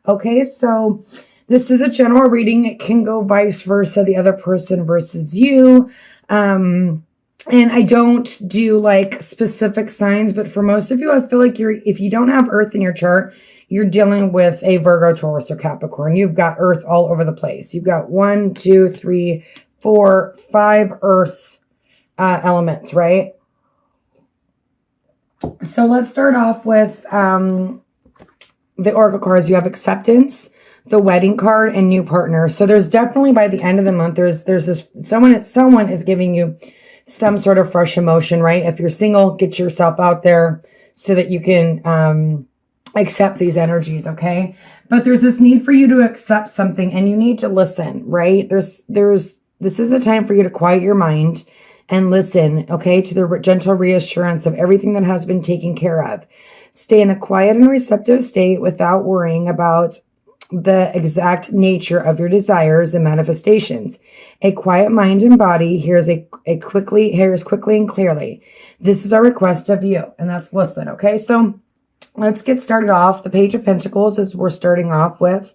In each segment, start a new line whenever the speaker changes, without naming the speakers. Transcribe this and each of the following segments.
Okay, so this is a general reading. It can go vice versa, the other person versus you. And I don't do like specific signs, but for most of you, I feel like if you don't have Earth in your chart, you're dealing with a Virgo, Taurus, or Capricorn. You've got Earth all over the place. You've got 1, 2, 3, 4, 5 Earth elements, right? So let's start off with the Oracle cards. You have acceptance, the wedding card, and new partner. So there's definitely, by the end of the month, there's this someone is giving you some sort of fresh emotion, right? If you're single, get yourself out there so that you can accept these energies, okay? But there's this need for you to accept something, and you need to listen, right? This is a time for you to quiet your mind and listen, okay, to the gentle reassurance of everything that has been taken care of. Stay in a quiet and receptive state without worrying about the exact nature of your desires and manifestations. A quiet mind and body hears quickly and clearly. This is our request of you, and that's listen, okay? So let's get started off. The Page of Pentacles is we're starting off with.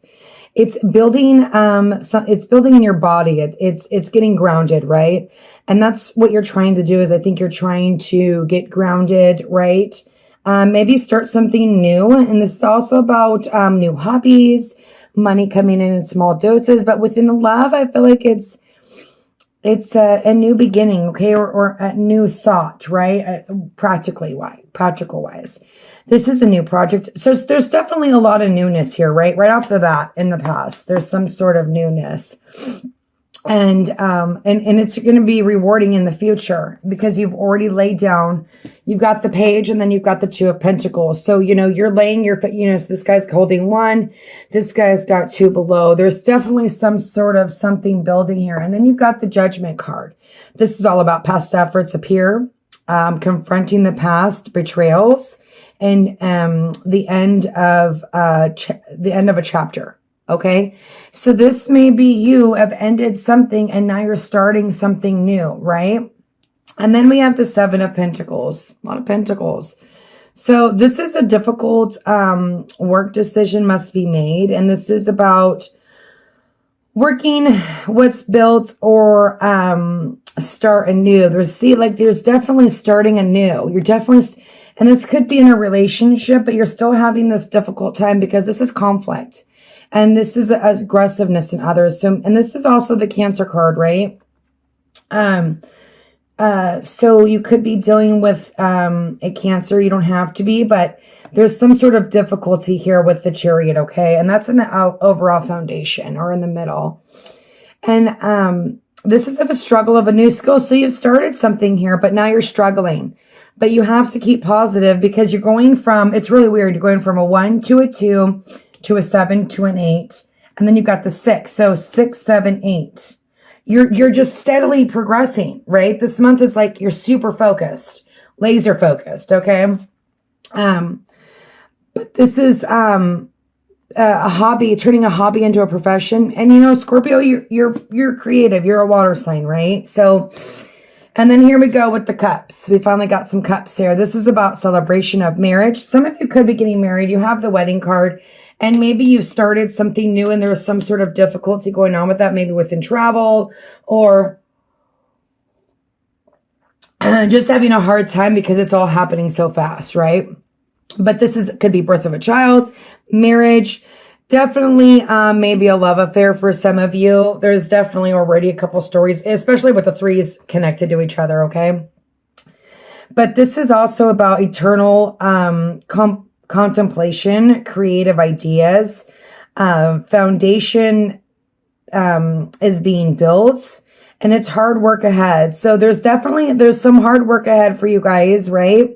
It's building it's building in your body. It's getting grounded, right? And that's what you're trying to do. Is I think you're trying to get grounded, right? Maybe start something new. And this is also about new hobbies, money coming in small doses. But within the love, I feel like it's a new beginning, okay, or a new thought, right? Practical wise. This is a new project. So there's definitely a lot of newness here, right? Right off the bat in the past, there's some sort of newness. And it's going to be rewarding in the future because you've already laid down, you've got the Page and then you've got the Two of Pentacles. So, you're laying your, so this guy's holding one, this guy's got two below. There's definitely some sort of something building here. And then you've got the Judgment card. This is all about past efforts appear, confronting the past betrayals, and the end of a chapter. Okay, so this may be you have ended something and now you're starting something new, right? And then we have the Seven of Pentacles, a lot of pentacles. So this is a difficult work decision must be made. And this is about working what's built or start anew. There's definitely starting anew. You're definitely, and this could be in a relationship, but you're still having this difficult time because this is conflict. And this is aggressiveness in others. So, and this is also the Cancer card, right? So you could be dealing with a Cancer. You don't have to be, but there's some sort of difficulty here with the Chariot, okay? And that's in the overall foundation or in the middle. And this is of a struggle of a new skill. So you've started something here, but now you're struggling. But you have to keep positive because you're going from, it's really weird, you're going from a 1 to a 2 to a 7 to an 8, and then you've got the 6. So 6, 7, 8. You're just steadily progressing, right? This month is like you're super focused, laser focused, okay? But this is a hobby, turning a hobby into a profession. And Scorpio, you're creative. You're a water sign, right? So, and then here we go with the cups. We finally got some cups here. This is about celebration of marriage. Some of you could be getting married. You have the wedding card. And maybe you've started something new and there's some sort of difficulty going on with that, maybe within travel or just having a hard time because it's all happening so fast, right? But this could be birth of a child, marriage, definitely maybe a love affair for some of you. There's definitely already a couple stories, especially with the threes connected to each other, okay? But this is also about eternal contemplation, creative ideas, foundation is being built, and it's hard work ahead. So there's some hard work ahead for you guys, right?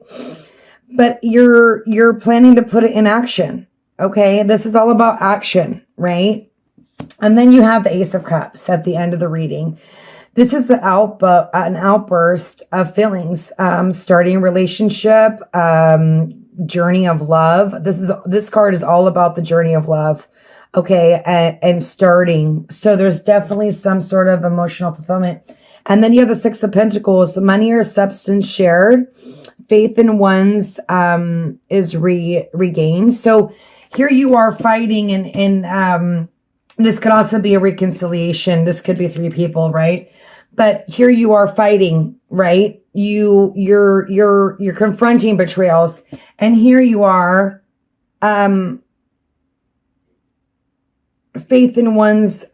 But you're planning to put it in action, okay? This is all about action, right? And then you have the Ace of Cups at the end of the reading. This is an outburst of feelings, starting a relationship, journey of love. This card is all about the journey of love, okay, and starting. So there's definitely some sort of emotional fulfillment. And then you have the Six of Pentacles, money or substance shared, faith in one's is regained. So here you are fighting, and this could also be a reconciliation. This could be 3 people, right? But here you are fighting, right? You're confronting betrayals, and here you are, faith in one's,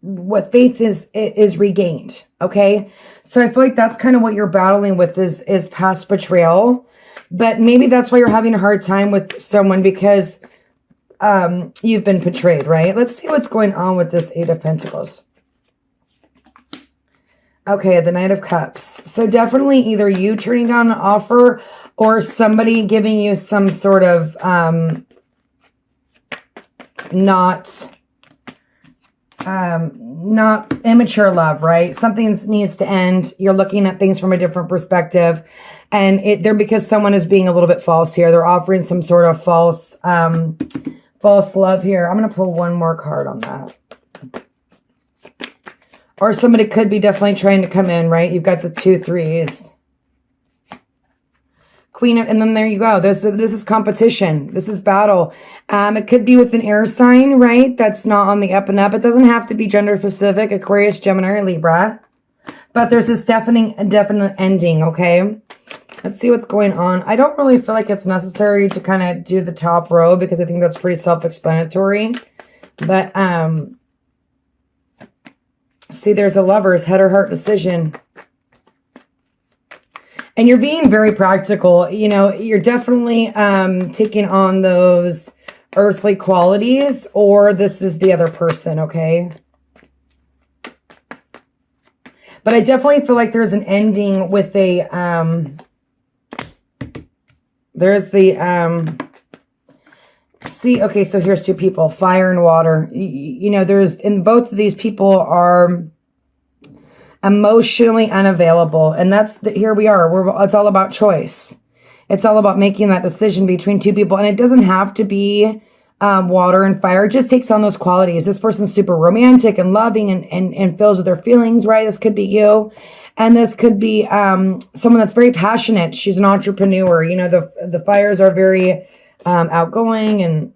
what faith is regained. Okay. So I feel like that's kind of what you're battling with is past betrayal, but maybe that's why you're having a hard time with someone, because, you've been betrayed, right? Let's see what's going on with this 8 of Pentacles. Okay, the Knight of Cups. So definitely either you turning down an offer or somebody giving you some sort of not immature love, right? Something needs to end. You're looking at things from a different perspective, and they're because someone is being a little bit false here. They're offering some sort of false love here. I'm going to pull one more card on that. Or somebody could be definitely trying to come in, right? You've got the 2 3s. Queen of, and then there you go. This is competition. This is battle. It could be with an air sign, right? That's not on the up and up. It doesn't have to be gender specific, Aquarius, Gemini, or Libra. But there's this definite ending, okay? Let's see what's going on. I don't really feel like it's necessary to kind of do the top row because I think that's pretty self-explanatory. But, see, there's a Lover's head or heart decision. And you're being very practical. You know, you're definitely taking on those earthly qualities, or this is the other person, okay? But I definitely feel like there's an ending with a, there's the, see, okay, so here's 2 people, fire and water. You know, and both of these people are emotionally unavailable. And here we are. It's all about choice. It's all about making that decision between 2 people. And it doesn't have to be water and fire. It just takes on those qualities. This person's super romantic and loving and fills with their feelings, right? This could be you. And this could be someone that's very passionate. She's an entrepreneur. You know, the fires are very outgoing and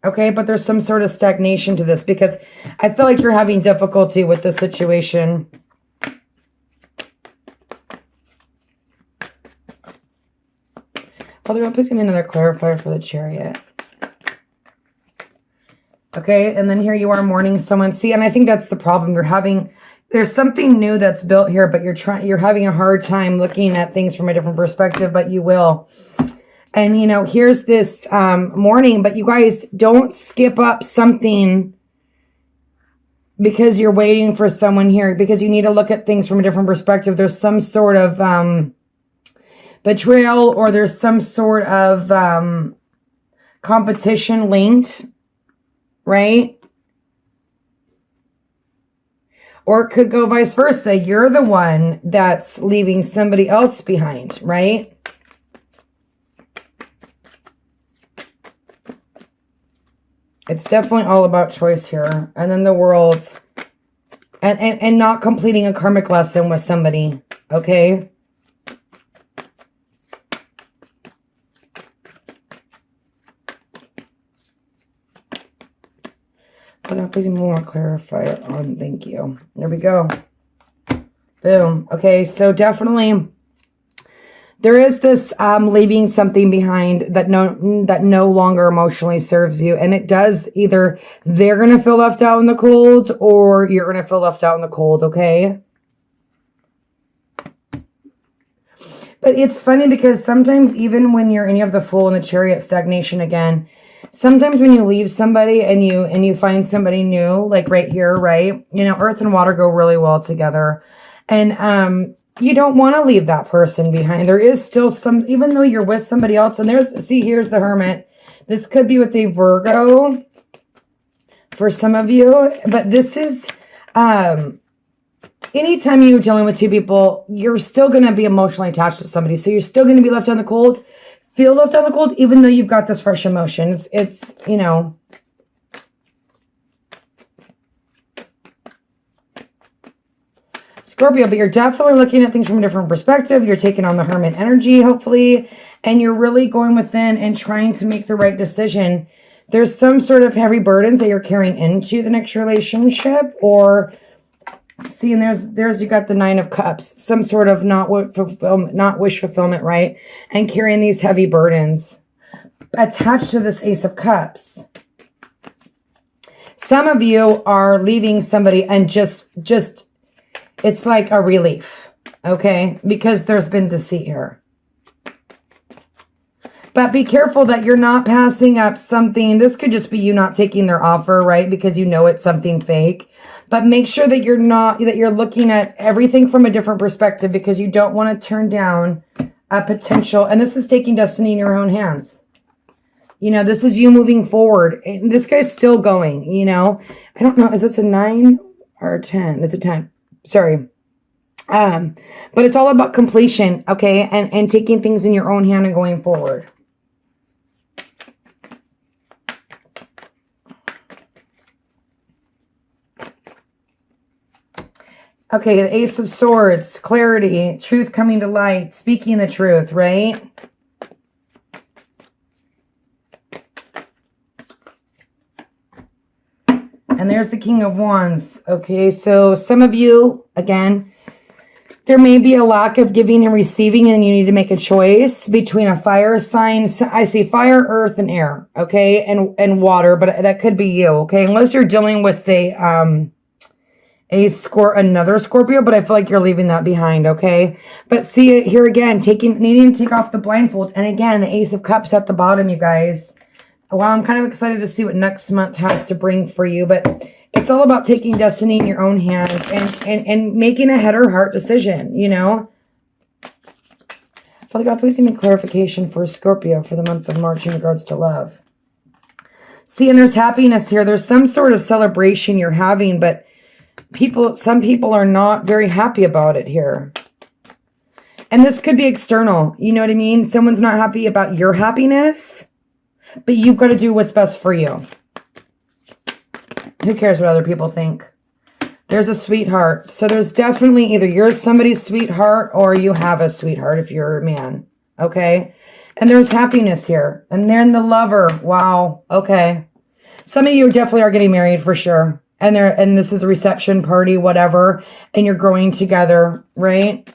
okay, but there's some sort of stagnation to this because I feel like you're having difficulty with this situation. Father, please give me another clarifier for the Chariot. Okay, and then here you are mourning someone. See, and I think that's the problem. There's something new that's built here, but you're having a hard time looking at things from a different perspective, but you will. And, you know, here's this mourning, but you guys don't skip up something because you're waiting for someone here, because you need to look at things from a different perspective. There's some sort of betrayal, or there's some sort of competition linked, right? Or it could go vice versa. You're the one that's leaving somebody else behind, right? It's definitely all about choice here. And then the World. And not completing a karmic lesson with somebody. Okay? But I'll please more clarify it on. Thank you. There we go. Boom. Okay, so definitely there is this leaving something behind that no longer emotionally serves you. And it does either they're going to feel left out in the cold or you're going to feel left out in the cold, okay? But it's funny because sometimes even when you have the Fool and the Chariot, stagnation again, sometimes when you leave somebody and you find somebody new, like right here, right? You know, earth and water go really well together. And you don't want to leave that person behind. There is still some, even though you're with somebody else, and here's the Hermit. This could be with a Virgo for some of you, but this is, anytime you're dealing with 2 people, you're still going to be emotionally attached to somebody. So you're still going to be left on the cold, feel left on the cold, even though you've got this fresh emotion. It's you know, Scorpio, but you're definitely looking at things from a different perspective. You're taking on the hermit energy, hopefully, and you're really going within and trying to make the right decision. There's some sort of heavy burdens that you're carrying into the next relationship, or see, and there's you got the 9 of Cups, some sort of not wish fulfillment, right? And carrying these heavy burdens attached to this Ace of Cups. Some of you are leaving somebody and just it's like a relief, okay? Because there's been deceit here. But be careful that you're not passing up something. This could just be you not taking their offer, right? Because you know it's something fake. But make sure that you're looking at everything from a different perspective, because you don't want to turn down a potential. And this is taking destiny in your own hands. You know, this is you moving forward. And this guy's still going, you know. I don't know. Is this a 9 or a 10? It's a 10. Sorry. But it's all about completion, okay? And taking things in your own hand and going forward. Okay, the Ace of Swords, clarity, truth coming to light, speaking the truth, right? And there's the King of Wands. Okay, so some of you, again, there may be a lack of giving and receiving, and you need to make a choice between a fire sign. I see fire, earth, and air, okay, and water, but that could be you, okay? Unless you're dealing with another Scorpio, but I feel like you're leaving that behind, okay? But see it here again, needing to take off the blindfold. And again, the Ace of Cups at the bottom, you guys. Well, I'm kind of excited to see what next month has to bring for you, but it's all about taking destiny in your own hands and making a head or heart decision, you know? Father God, please give me clarification for Scorpio for the month of March in regards to love. See, and there's happiness here. There's some sort of celebration you're having, but some people are not very happy about it here. And this could be external. You know what I mean? Someone's not happy about your happiness, but you've got to do what's best for you. Who cares what other people think? There's a sweetheart. So there's definitely either you're somebody's sweetheart or you have a sweetheart if you're a man. Okay? And there's happiness here. And then the lover. Wow. Okay. Some of you definitely are getting married for sure. And this is a reception party, whatever. And you're growing together, right?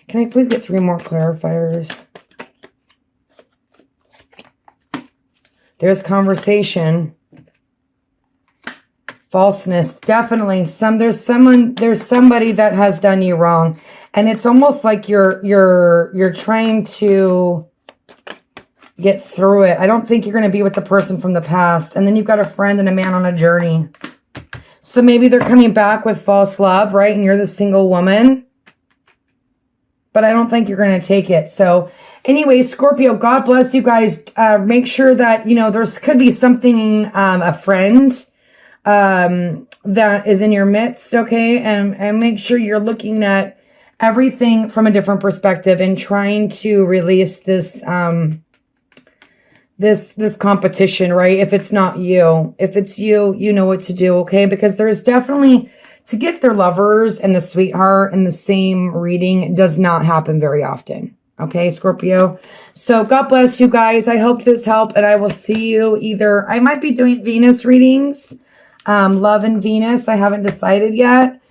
Can I please get 3 more clarifiers? There's conversation. Falseness. Definitely. There's somebody that has done you wrong. And it's almost like you're trying to get through it. I don't think you're going to be with the person from the past. And then you've got a friend and a man on a journey. So maybe they're coming back with false love, right? And you're the single woman. But I don't think you're going to take it. So anyway, Scorpio, God bless you guys. Make sure that, you know, there's could be something, a friend that is in your midst, okay? And make sure you're looking at everything from a different perspective and trying to release this this competition, right? If it's not you. If it's you, you know what to do, okay? Because there's definitely, to get their lovers and the sweetheart in the same reading does not happen very often. Okay, Scorpio? So God bless you guys. I hope this helped, and I will see you either, I might be doing Venus readings, Love and Venus. I haven't decided yet.